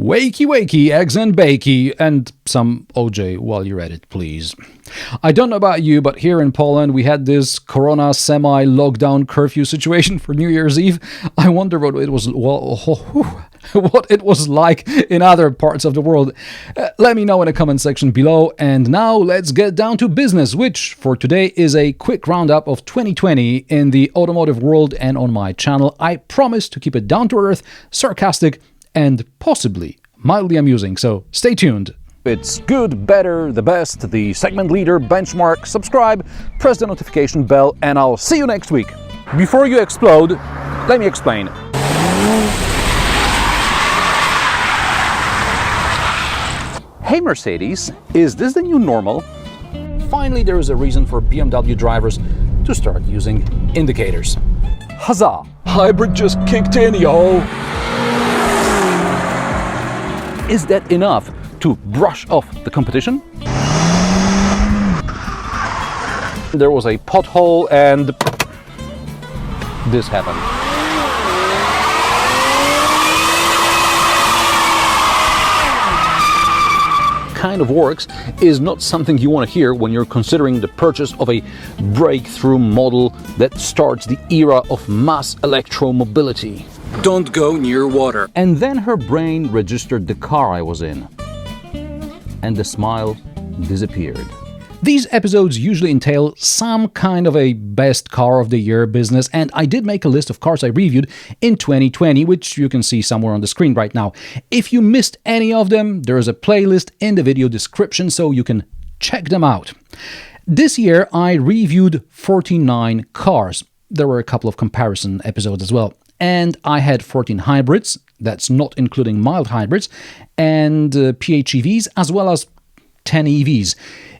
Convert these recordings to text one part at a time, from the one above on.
Wakey, wakey, eggs and bakey, and some OJ while you're at it, please. I don't know about you, but here in Poland, we had this Corona semi-lockdown curfew situation for New Year's Eve. I wonder what it was, what it was like in other parts of the world. Let me know in the comment section below. And now let's get down to business, which for today is a quick roundup of 2020 in the automotive world and on my channel. I promise to keep it down to earth, sarcastic, and possibly mildly amusing, so stay tuned. It's good, better, the best, the segment leader, benchmark, subscribe, press the notification bell, and I'll see you next week. Before you explode, let me explain. Hey Mercedes, is this the new normal? Finally, there is a reason for BMW drivers to start using indicators. Huzzah! Hybrid just kicked in, yo! Is that enough to brush off the competition? There was a pothole and this happened. Kind of works is not something you want to hear when you're considering the purchase of a breakthrough model that starts the era of mass electromobility. Don't go near water. And then her brain registered the car I was in, and the smile disappeared. These episodes usually entail some kind of a best car of the year business, and I did make a list of cars I reviewed in 2020, which you can see somewhere on the screen right now. If you missed any of them, there is a playlist in the video description so you can check them out. This year I reviewed 49 cars. There were a couple of comparison episodes as well. And I had 14 hybrids, that's not including mild hybrids, and PHEVs, as well as 10 EVs.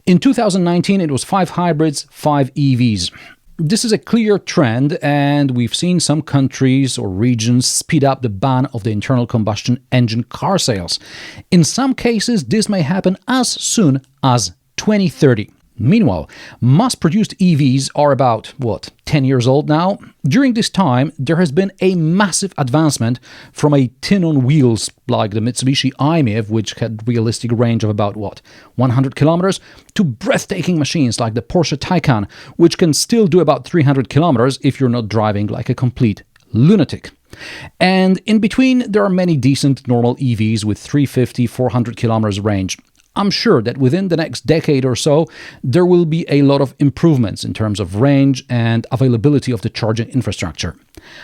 In 2019, it was 5 hybrids, 5 EVs. This is a clear trend, and we've seen some countries or regions speed up the ban of the internal combustion engine car sales. In some cases, this may happen as soon as 2030. Meanwhile, mass-produced EVs are about, 10 years old now? During this time, there has been a massive advancement from a tin on wheels like the Mitsubishi i-MiEV, which had realistic range of about, 100 kilometers, to breathtaking machines like the Porsche Taycan, which can still do about 300 kilometers if you're not driving like a complete lunatic. And in between, there are many decent normal EVs with 350, 400 kilometers range. I'm sure that within the next decade or so, there will be a lot of improvements in terms of range and availability of the charging infrastructure.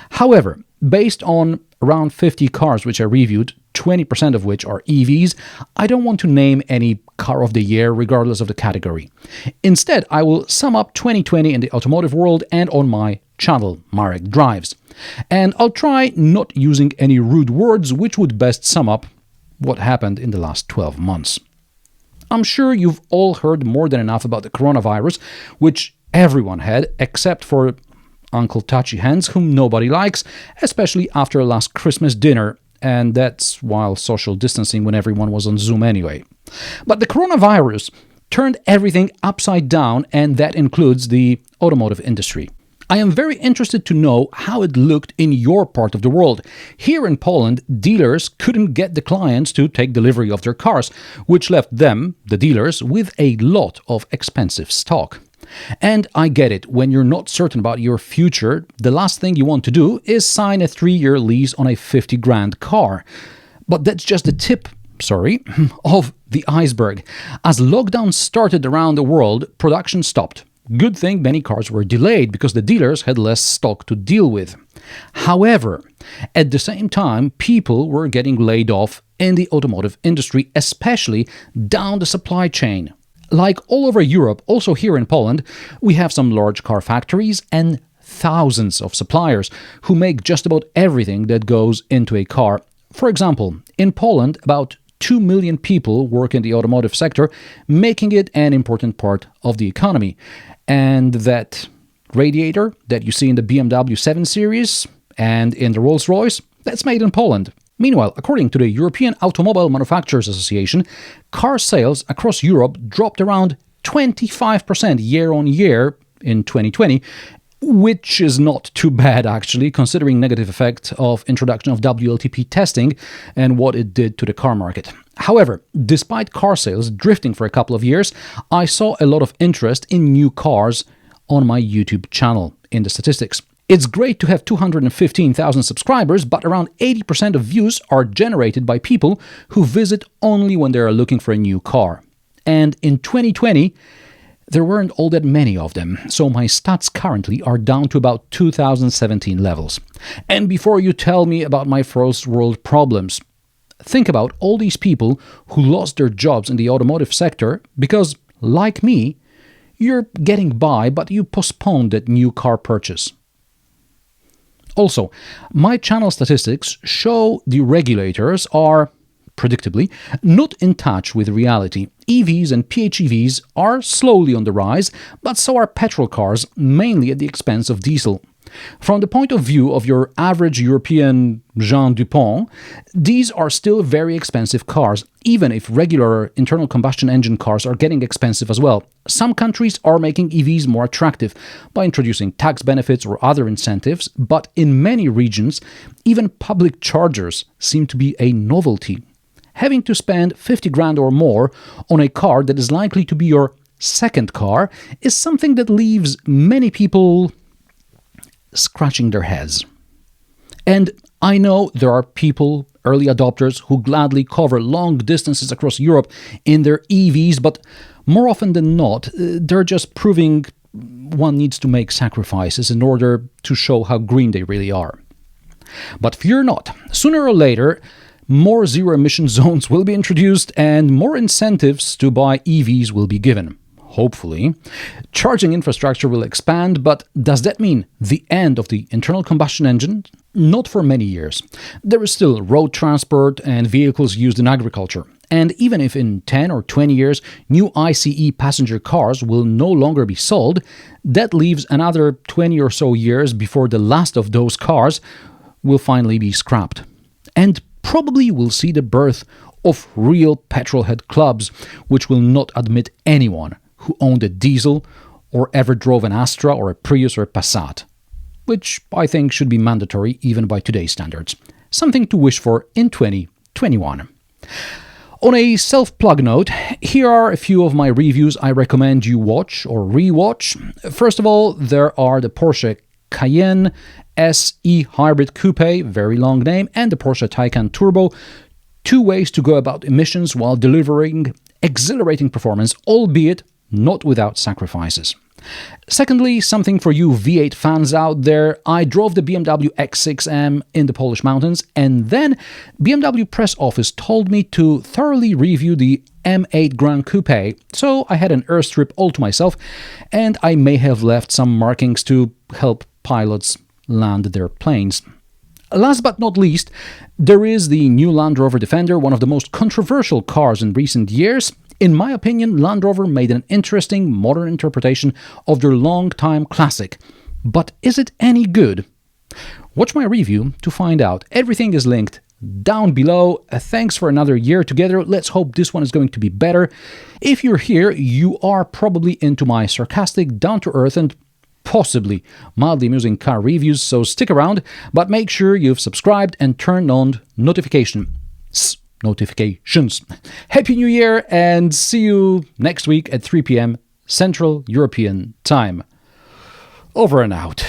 However, based on around 50 cars which I reviewed, 20% of which are EVs, I don't want to name any car of the year regardless of the category. Instead, I will sum up 2020 in the automotive world and on my channel, Marek Drives. And I'll try not using any rude words which would best sum up what happened in the last 12 months. I'm sure you've all heard more than enough about the coronavirus, which everyone had, except for Uncle Touchy Hands, whom nobody likes, especially after last Christmas dinner, and that's while social distancing when everyone was on Zoom anyway. But the coronavirus turned everything upside down, and that includes the automotive industry. I am very interested to know how it looked in your part of the world. Here in Poland, dealers couldn't get the clients to take delivery of their cars, which left them, the dealers, with a lot of expensive stock. And I get it, when you're not certain about your future, the last thing you want to do is sign a 3-year lease on a 50 grand car. But that's just the tip, of the iceberg. As lockdown started around the world, production stopped. Good thing many cars were delayed because the dealers had less stock to deal with. However, at the same time, people were getting laid off in the automotive industry, especially down the supply chain. Like all over Europe, also here in Poland, we have some large car factories and thousands of suppliers who make just about everything that goes into a car. For example, in Poland, about 2 million people work in the automotive sector, making it an important part of the economy. And that radiator that you see in the BMW 7 Series and in the Rolls-Royce, that's made in Poland. Meanwhile, according to the European Automobile Manufacturers Association, car sales across Europe dropped around 25% year on year in 2020, which is not too bad actually, considering negative effect of introduction of WLTP testing and what it did to the car market. However, despite car sales drifting for a couple of years, I saw a lot of interest in new cars on my YouTube channel in the statistics. It's great to have 215,000 subscribers, but around 80% of views are generated by people who visit only when they are looking for a new car. And in 2020, there weren't all that many of them, so my stats currently are down to about 2017 levels. And before you tell me about my first world problems, think about all these people who lost their jobs in the automotive sector because, like me, you're getting by, but you postponed that new car purchase. Also, my channel statistics show the regulators are, predictably, not in touch with reality. EVs and PHEVs are slowly on the rise, but so are petrol cars, mainly at the expense of diesel. From the point of view of your average European Jean Dupont, these are still very expensive cars, even if regular internal combustion engine cars are getting expensive as well. Some countries are making EVs more attractive by introducing tax benefits or other incentives, but in many regions, even public chargers seem to be a novelty. Having to spend 50 grand or more on a car that is likely to be your second car is something that leaves many people scratching their heads. And I know there are people, early adopters, who gladly cover long distances across Europe in their EVs, but more often than not, they're just proving one needs to make sacrifices in order to show how green they really are. But fear not, sooner or later, more zero-emission zones will be introduced and more incentives to buy EVs will be given. Hopefully. Charging infrastructure will expand, but does that mean the end of the internal combustion engine? Not for many years. There is still road transport and vehicles used in agriculture. And even if in 10 or 20 years new ICE passenger cars will no longer be sold, that leaves another 20 or so years before the last of those cars will finally be scrapped. And probably we'll see the birth of real petrolhead clubs, which will not admit anyone who owned a diesel or ever drove an Astra or a Prius or a Passat, which I think should be mandatory even by today's standards. Something to wish for in 2021. On a self-plug note, here are a few of my reviews I recommend you watch or re-watch. First of all, there are the Porsche Cayenne SE Hybrid Coupe, very long name, and the Porsche Taycan Turbo. Two ways to go about emissions while delivering exhilarating performance, albeit not without sacrifices. Secondly, something for you V8 fans out there, I drove the BMW X6M in the Polish mountains, and then BMW press office told me to thoroughly review the M8 Grand Coupe, so I had an airstrip all to myself, and I may have left some markings to help pilots land their planes. Last but not least, there is the new Land Rover Defender, one of the most controversial cars in recent years. In my opinion, Land Rover made an interesting modern interpretation of their long-time classic. But is it any good? Watch my review to find out. Everything is linked down below. Thanks for another year together. Let's hope this one is going to be better. If you're here, you are probably into my sarcastic, down-to-earth and possibly mildly amusing car reviews, so stick around, but make sure you've subscribed and turned on notifications. Happy New Year, and see you next week at 3 p.m. Central European Time. Over and out.